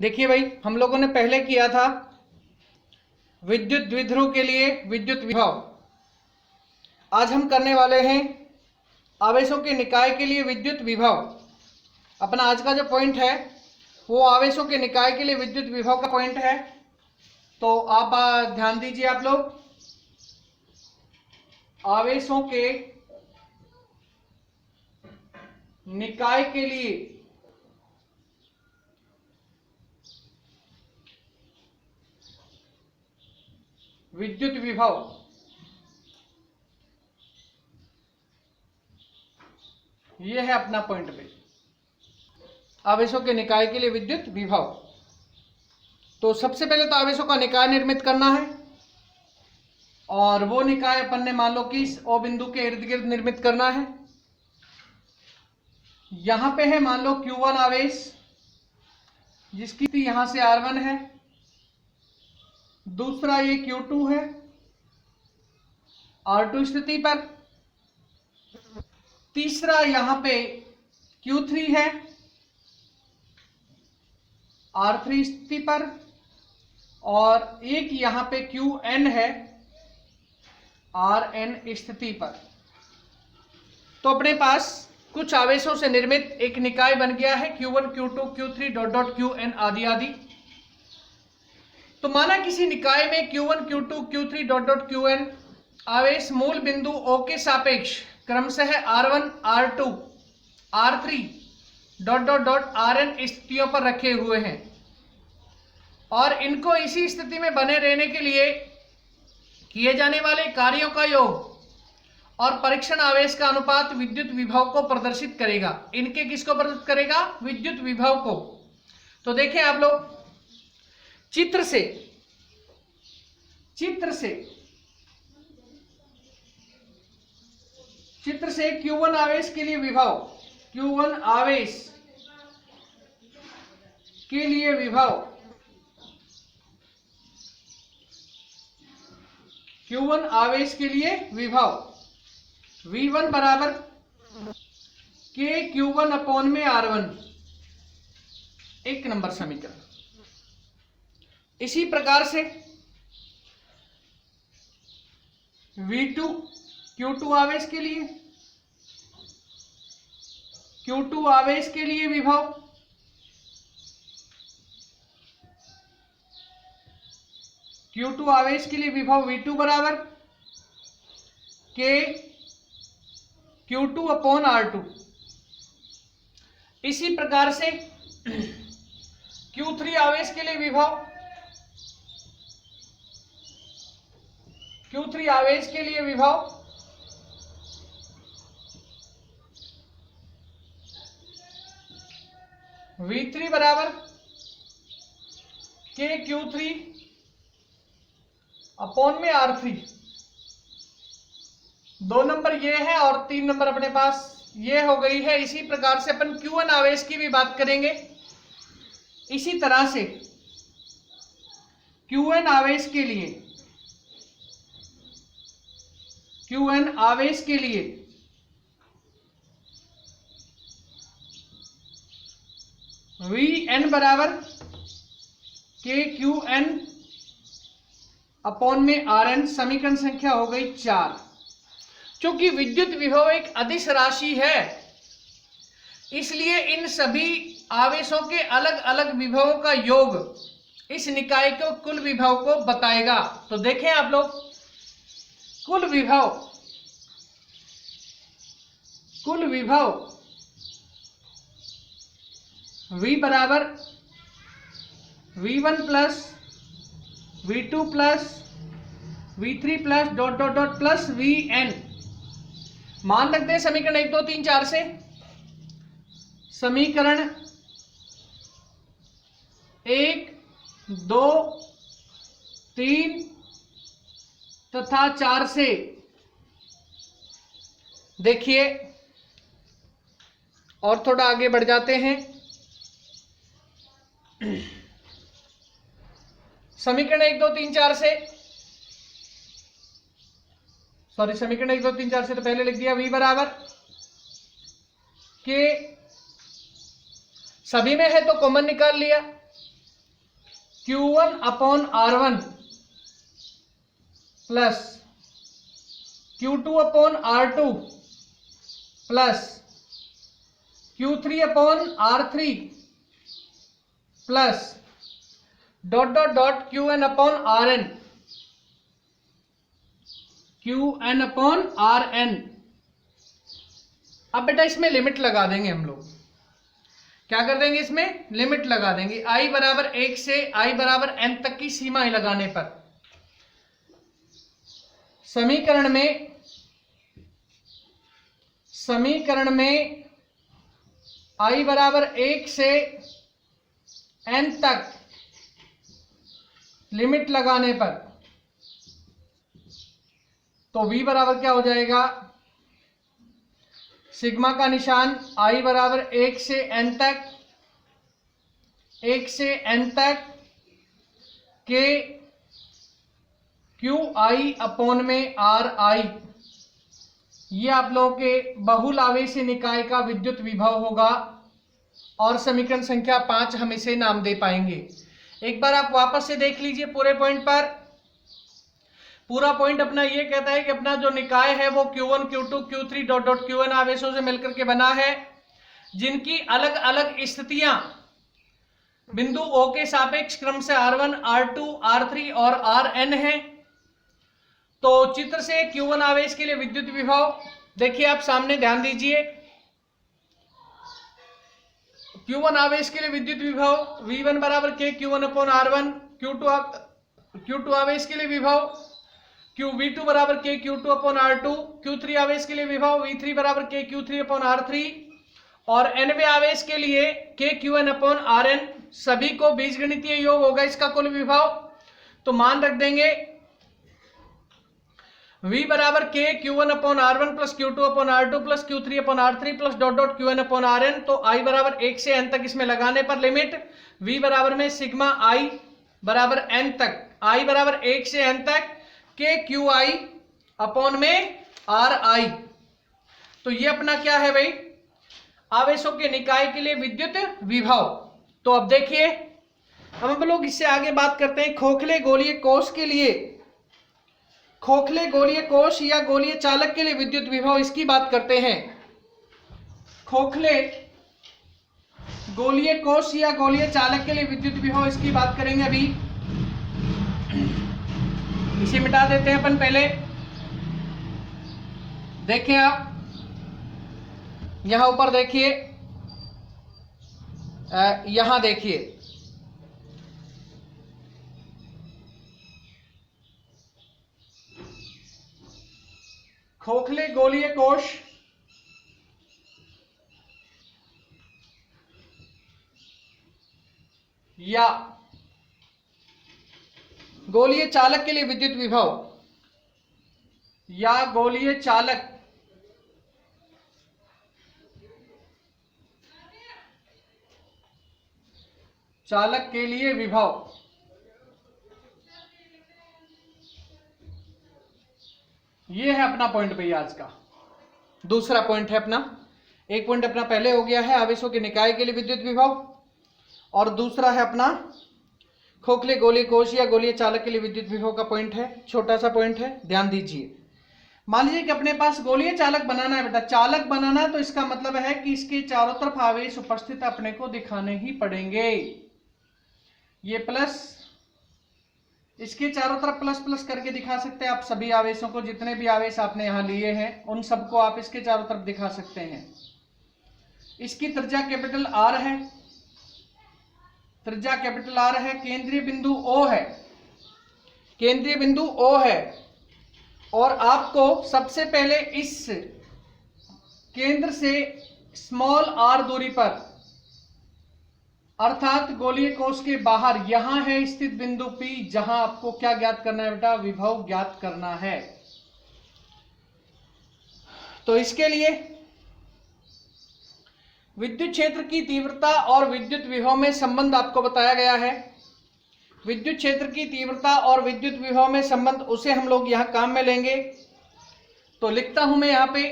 देखिए भाई, हम लोगों ने पहले किया था विद्युत द्विध्रुव के लिए विद्युत विभव। आज हम करने वाले हैं आवेशों के निकाय के लिए विद्युत विभव। अपना आज का जो पॉइंट है वो आवेशों के निकाय के लिए विद्युत विभव का पॉइंट है। तो आप ध्यान दीजिए, आप लोग आवेशों के निकाय के लिए विद्युत विभव, यह है अपना पॉइंट पे, आवेशों के निकाय के लिए विद्युत विभव। तो सबसे पहले तो आवेशों का निकाय निर्मित करना है, और वो निकाय अपन ने मान लो कि इस O बिंदु के इर्द गिर्द निर्मित करना है। यहां पे है मान लो Q1 आवेश, जिसकी स्थिति यहां से R1 है। दूसरा ये Q2 है R2 स्थिति पर। तीसरा यहां पे Q3 है R3 स्थिति पर, और एक यहां पे Qn है Rn स्थिति पर। तो अपने पास कुछ आवेशों से निर्मित एक निकाय बन गया है Q1 Q2 Q3 dot dot Qn आदि आदि। तो माना किसी निकाय में Q1 Q2 Q3 dot dot Qn आवेश मूल बिंदु O के सापेक्ष क्रमशः R1 R2 R3 dot dot dot Rn स्थितियों पर रखे हुए हैं, और इनको इसी स्थिति में बने रहने के लिए किए जाने वाले कार्यों का योग और परीक्षण आवेश का अनुपात विद्युत विभव को प्रदर्शित करेगा। इनके किसको प्रदर्शित करेगा? विद्युत विभव को। तो देखें आप लोग चित्र से Q1 आवेश के लिए विभव, Q1 आवेश के लिए विभव, Q1 आवेश के लिए विभव V1 बराबर K Q1 अपॉन में R1, एक नंबर समीकरण। इसी प्रकार से V2 Q2 आवेश के लिए, Q2 आवेश के लिए विभव Q2 आवेश के लिए विभव V2 बराबर K Q2 अपॉन R2। इसी प्रकार से Q3 आवेश के लिए विभव, Q3 आवेश के लिए विभव V3 बराबर K Q3 अपॉन में R3। 2 नंबर ये है और 3 नंबर अपने पास ये हो गई है। इसी प्रकार से अपन Q1 आवेश की भी बात करेंगे। इसी तरह से Qn आवेश के लिए, Qn आवेश के लिए Vn बराबर K Qn अपॉन में Rn। समीकरण संख्या हो गई 4। क्योंकि विद्युत विभव एक अदिश राशि है, इसलिए इन सभी आवेशों के अलग अलग विभवों का योग इस निकाय को कुल विभव को बताएगा। तो देखें आप लोग, कुल विभव V बराबर V1 plus V2 plus V3 plus dot dot dot plus Vn। मान रखते हैं समीकरण 1 2 3 4 से। समीकरण 1 2 3 तथा 4 से देखिए, और थोड़ा आगे बढ़ जाते हैं। समीकरण 1 2 3 4 से, समीकरण 1 2 3 4 से तो पहले लिख दिया V बराबर के, सभी में है तो कॉमन निकाल लिया, Q1 upon R1 plus Q2 upon R2 plus Q3 upon R3 plus dot dot dot Qn upon Rn, Qn upon Rn। अब बेटा इसमें लिमिट लगा देंगे हम लोग। क्या कर देंगे? इसमें लिमिट लगा देंगे। I बराबर 1 से I बराबर n तक की सीमाएं लगाने पर समीकरण में I बराबर 1 से n तक लिमिट लगाने पर तो V बराबर क्या हो जाएगा? सिग्मा का निशान I बराबर 1 से n तक के QI अपॉन में RI, ये आप लोगों के बहुल आवेशी निकाय का विद्युत विभव होगा और समीकरण संख्या 5 हम इसे नाम दे पाएंगे। एक बार आप वापस से देख लीजिए पूरे पॉइंट पर। पूरा पॉइंट अपना ये कहता है कि अपना जो निकाय है वो Q1, Q2, Q3 dot dot Qn आवेशों से मिलकर के बना है, जिनकी अलग अलग स्थितियां बिंदु O के सापेक्ष क्रम से R1, R2, R3 और Rn है। तो चित्र से Q1 आवेश के लिए विद्युत विभव देखिए, आप सामने ध्यान दीजिए। Q1 आवेश के लिए विद्युत विभव V1 बराबर K Q1 upon R1। Q2 आवेश के लिए विभव V2 बराबर K Q2 upon R2। Q3 आवेश के लिए विभव V3 बराबर K Q3 अपॉन R3 और nवें आवेश के लिए K Qn अपॉन Rn। सभी को बीजगणितीय योग होगा इसका कुल विभव। तो मान रख देंगे V बराबर K Q1 upon R1 plus Q2 upon R2 plus Q3 upon R3 plus dot dot Qn upon Rn। तो I बराबर 1 से n तक इसमें लगाने पर लिमिट V बराबर में सिग्मा I बराबर n तक, I बराबर 1 से n तक के QI अपॉन में RI। तो ये अपना क्या है भाई? आवेशों के निकाय के लिए विद्युत विभव। तो अब देखिए, अब हम लोग इससे आगे बात करते हैं खोखले गोलीय कोष के लिए। खोखले गोलीय कोष या गोलीय चालक के लिए विद्युत विभव, इसकी बात करते हैं। खोखले गोलीय कोष या गोलीय चालक के लिए विद्युत विभव, इसकी बात करेंगे अभी। इसे मिटा देते हैं अपन पहले। देखें आप यहां ऊपर देखिए, यहां देखिए खोखले गोलीय कोष या गोलीय चालक के लिए विद्युत विभव या गोलीय चालक के लिए विभव, ये है अपना पॉइंट भैया आज का। दूसरा पॉइंट है अपना, एक पॉइंट अपना पहले हो गया है आवेशों के निकाय के लिए विद्युत विभव, और दूसरा है अपना खोखले गोलीय कोष या गोलीय चालक के लिए विद्युत विभव का पॉइंट है। छोटा सा पॉइंट है, ध्यान दीजिए। मान लीजिए कि अपने पास गोलीय चालक बनाना है बेटा। चालक बनाना तो इसका मतलब है कि इसके चारों तरफ आवेश उपस्थित अपने को दिखाने ही पड़ेंगे। ये प्लस, इसके चारों तरफ प्लस प्लस करके दिखा सकते हैं आप सभी आवेशों को। जितने भी आवेश आपने यहां लिए हैं उन सबको आप इसके चारों तरफ दिखा सकते हैं। इसकी त्रिज्या कैपिटल R है, त्रिज्या कैपिटल R है। केंद्रीय बिंदु O है, केंद्रीय बिंदु O है। और आपको सबसे पहले इस केंद्र से स्मॉल r दूरी पर, अर्थात गोलीय कोष के बाहर, यहां है स्थित बिंदु P, जहां आपको क्या ज्ञात करना है बेटा? विभव ज्ञात करना है। तो इसके लिए विद्युत क्षेत्र की तीव्रता और विद्युत विभव में संबंध आपको बताया गया है। विद्युत क्षेत्र की तीव्रता और विद्युत विभव में संबंध, उसे हम लोग यहां काम में लेंगे। तो लिखता हूं मैं यहां पे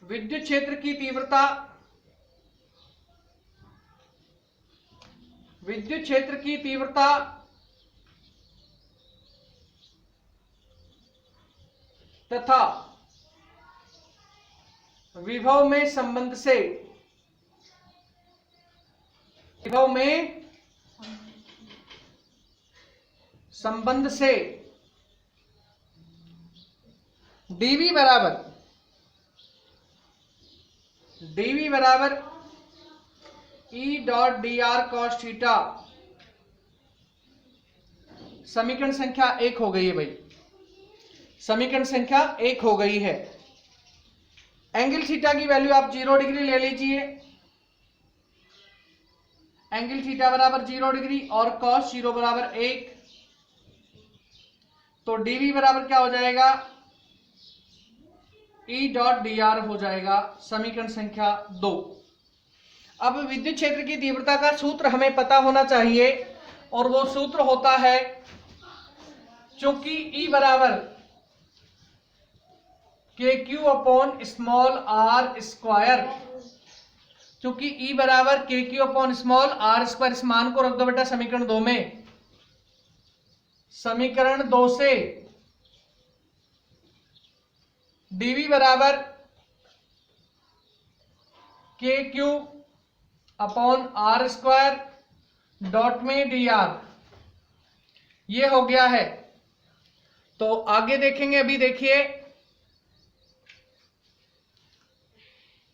विद्युत क्षेत्र की तीव्रता विद्युत क्षेत्र की तीव्रता तथा विभव में संबंध से dV बराबर E dot dr cos theta. समीकरण संख्या 1 हो गई है भाई, समीकरण संख्या 1 हो गई है। एंगल थीटा की वैल्यू आप 0 डिग्री ले लीजिए, एंगल थीटा बराबर 0 डिग्री और cos 0 बराबर 1, तो dV बराबर क्या हो जाएगा, E डॉट dr हो जाएगा, समीकरण संख्या 2। अब विद्युत क्षेत्र की तीव्रता का सूत्र हमें पता होना चाहिए और वो सूत्र होता है, चूंकि E बराबर KQ upon small r square, क्योंकि E बराबर KQ upon small r square, इस मान को रख दो बेटा समीकरण 2 में। समीकरण 2 से dV बराबर KQ upon r square dot में dr, ये हो गया है। तो आगे देखेंगे, अभी देखिए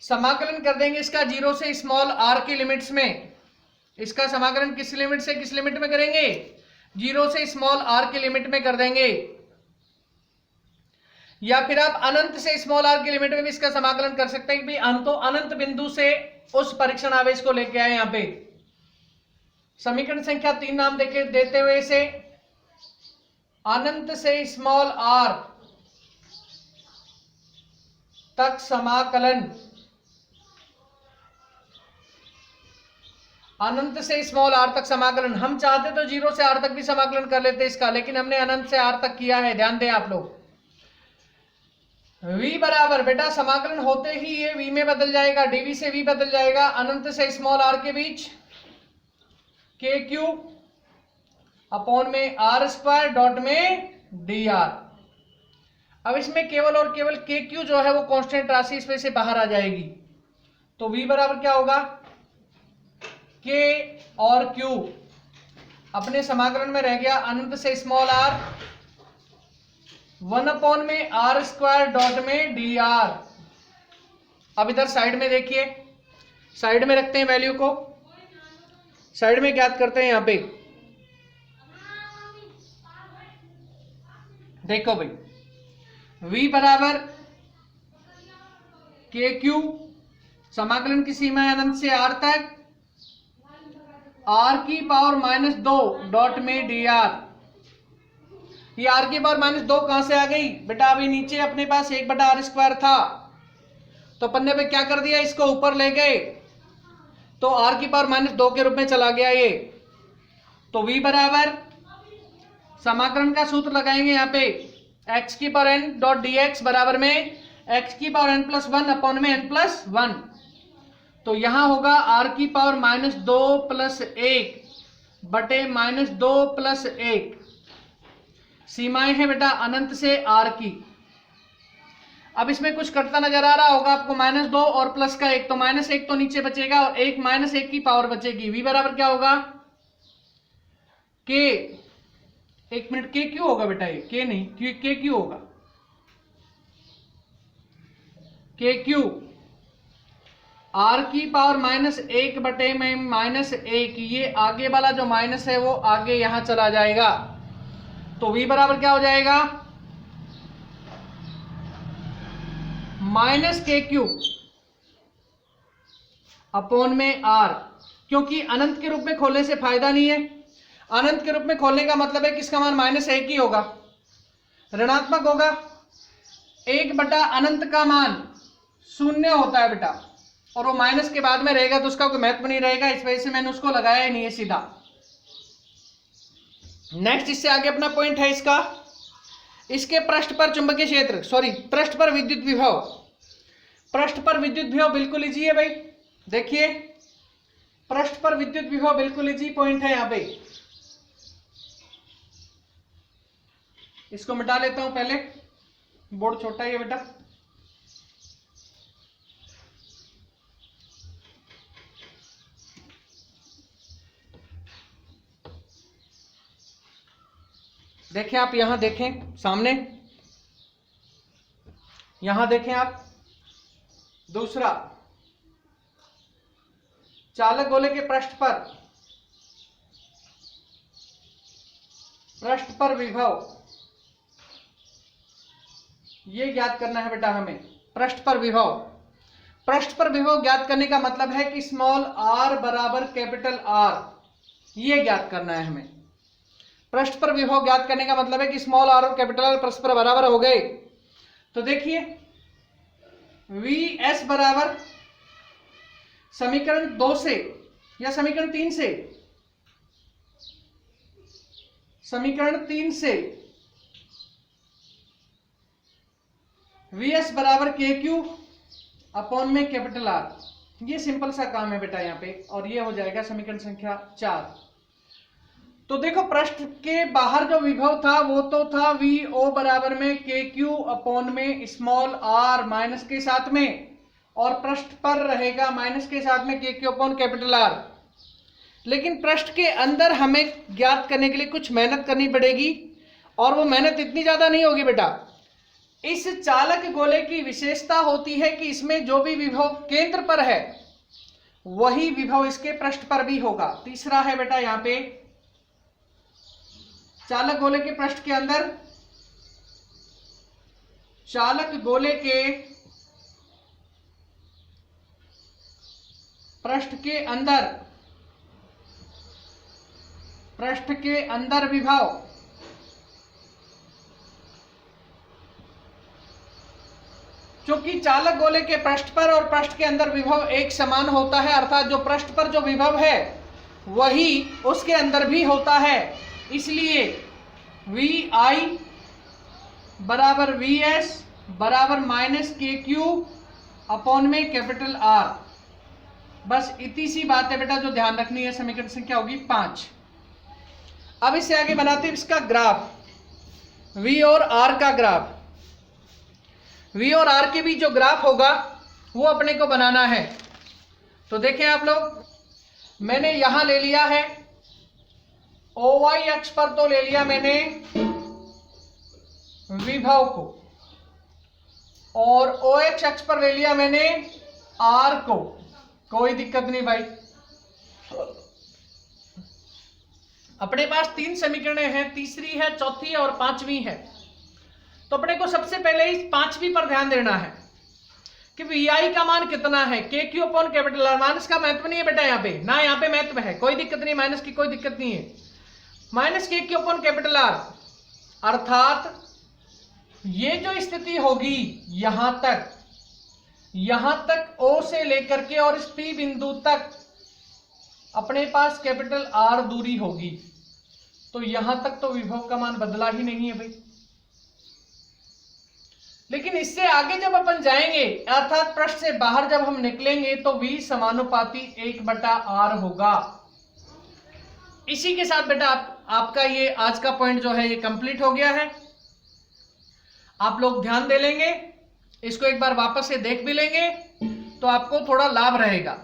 समाकलन कर देंगे इसका 0 से स्मॉल r की लिमिट्स में। इसका समाकलन किस लिमिट से किस लिमिट में करेंगे, 0 से स्मॉल r की लिमिट में कर देंगे, या फिर आप अनंत से स्मॉल r की लिमिट में भी इसका समाकलन कर सकते हैं कि भाई तो अनंत बिंदु से उस परीक्षण आवेश को लेके आए। यहां पे समीकरण संख्या 3 नाम देते हुए इसे अनंत से स्मॉल r तक समाकलन, अनंत से स्मॉल r तक समाकलन। हम चाहते तो 0 से r तक भी समाकलन कर लेते इसका, लेकिन हमने अनंत से r तक किया है, ध्यान दें आप लोग। v बराबर बेटा समाकलन होते ही ये v में बदल जाएगा, dv से v बदल जाएगा, अनंत से स्मॉल r के बीच KQ अपॉन में r स्क्वायर डॉट में dr। अब इसमें केवल और केवल KQ जो है वो कांस्टेंट राशि इसमें से बाहर आ जाएगी, तो v बराबर क्या होगा, K और Q अपने समाकलन में रह गया अनंत से स्मॉल r 1 अपॉन में r स्क्वायर डॉट में dr। अब इधर साइड में देखिए, साइड में रखते हैं वैल्यू को, साइड में ज्ञात करते हैं। यहां पे देखो भाई, v बराबर KQ, समाकलन की सीमा है अनंत से r तक, r की पावर -2 डॉट में dr। ये r की पावर -2 कहां से आ गई बेटा, अभी नीचे अपने पास 1/r स्क्वायर था, तो पन्ने पे क्या कर दिया, इसको ऊपर ले गए, तो r की पावर -2 के रूप में चला गया ये। तो v बराबर समाकलन का सूत्र लगाएंगे यहाँ पे, x की पावर n डॉट dx बराबर में x की पावर n+1 अपॉन में n+1। तो यहां होगा r की पावर -2 + 1 बटे -2 + 1। सीमाएं हैं बेटा अनंत से r की। अब इसमें कुछ कटता नजर आ रहा होगा आपको, -2 और प्लस का 1, तो -1 तो नीचे बचेगा और एक -1 की पावर बचेगी। v बराबर क्या होगा, k, एक मिनट, k क्यों होगा बेटा, ये k नहीं, k क्यों होगा, k क्यू r की पावर -1 बटे में -1, ये आगे वाला जो माइनस है वो आगे यहां चला जाएगा, तो v बराबर क्या हो जाएगा, -KQ अपॉन में r। क्योंकि अनंत के रूप में खोलने से फायदा नहीं है, अनंत के रूप में खोलने का मतलब है कि इसका मान -1 ही होगा, ऋणात्मक होगा। 1 अनंत का मान 0 होता है बेटा, और वो माइनस के बाद में रहेगा तो उसका कोई महत्व नहीं रहेगा, इस वजह से मैंने उसको लगाया ही नहीं है सीधा। नेक्स्ट इससे आगे अपना पॉइंट है इसका, इसके पृष्ठ पर चुंबकीय क्षेत्र, सॉरी पृष्ठ पर विद्युत विभव, पृष्ठ पर विद्युत विभव बिल्कुल इजी है भाई। देखिए पृष्ठ पर विद्युत विभव बिल्कुल इजी पॉइंट है यहां पे। इसको मिटा लेता हूं पहले, बोर्ड छोटा ही है बेटा। देखें आप, यहां देखें सामने, यहां देखें आप। दूसरा, चालक गोले के पृष्ठ पर विभव ये ज्ञात करना है बेटा हमें। पृष्ठ पर विभव ज्ञात करने का मतलब है कि स्मॉल r बराबर कैपिटल R, ये ज्ञात करना है हमें। पृष्ठ पर विभव ज्ञात करने का मतलब है कि स्मॉल r और कैपिटल R परस्पर बराबर हो गए। तो देखिए Vs बराबर समीकरण 2 से या समीकरण 3 से, समीकरण 3 से Vs बराबर KQ अपॉन में कैपिटल R, ये सिंपल सा काम है बेटा यहाँ पे, और ये हो जाएगा समीकरण संख्या 4। तो देखो पृष्ठ के बाहर जो विभव था वो तो था VO बराबर में KQ अपॉन में स्मॉल r माइनस के साथ में, और पृष्ठ पर रहेगा माइनस के साथ में KQ अपॉन कैपिटल R। लेकिन पृष्ठ के अंदर हमें ज्ञात करने के लिए कुछ मेहनत करनी पड़ेगी, और वो मेहनत इतनी ज्यादा नहीं होगी बेटा। इस चालक गोले की विशेषता होती है कि इसमें जो भी विभव केंद्र पर है वही विभव इसके पृष्ठ पर भी होगा। तीसरा है बेटा यहाँ पे, चालक गोले के पृष्ठ के अंदर, चालक गोले के पृष्ठ के अंदर विभव चूंकि चालक गोले के पृष्ठ पर और पृष्ठ के अंदर विभव एक समान होता है, अर्थात जो पृष्ठ पर जो विभव है वही उसके अंदर भी होता है, इसलिए Vi बराबर Vs बराबर माइनस KQ अपॉन में कैपिटल R। बस इतनी सी बात है बेटा जो ध्यान रखनी है। समीकरण संख्या होगी 5। अब इससे आगे बनाते हैं इसका ग्राफ, V और R का ग्राफ। V और R के बीच जो ग्राफ होगा वो अपने को बनाना है। तो देखें आप लोग, मैंने यहां ले लिया है OY अक्ष पर, तो ले लिया मैंने विभव को, और OX अक्ष पर ले लिया मैंने R को। कोई दिक्कत नहीं भाई। अपने पास 3 समीकरणें हैं, तीसरी है, चौथी है और 5वीं है। तो अपने को सबसे पहले इस 5वीं पर ध्यान देना है कि Vi का मान कितना है, KQ upon capital R। Minus का महत्व नहीं है बेटा यहाँ पे, ना यहाँ पे महत्व है, कोई दिक्कत नहीं, माइनस की कोई दिक्कत नहीं है। Minus KQ upon capital R, अर्थात ये जो स्थिति होगी यहां तक O से लेकर के और इस P बिंदु तक अपने पास कैपिटल R दूरी होगी, तो यहां तक तो विभव का मान बदला ही नहीं है भाई। लेकिन इससे आगे जब अपन जाएंगे, अर्थात पृष्ठ से बाहर जब हम निकलेंगे, तो V समानुपाती 1/R होगा। इसी के साथ बेटा आपका ये आज का पॉइंट जो है ये कंप्लीट हो गया है। आप लोग ध्यान दे लेंगे, इसको एक बार वापस से देख भी लेंगे तो आपको थोड़ा लाभ रहेगा।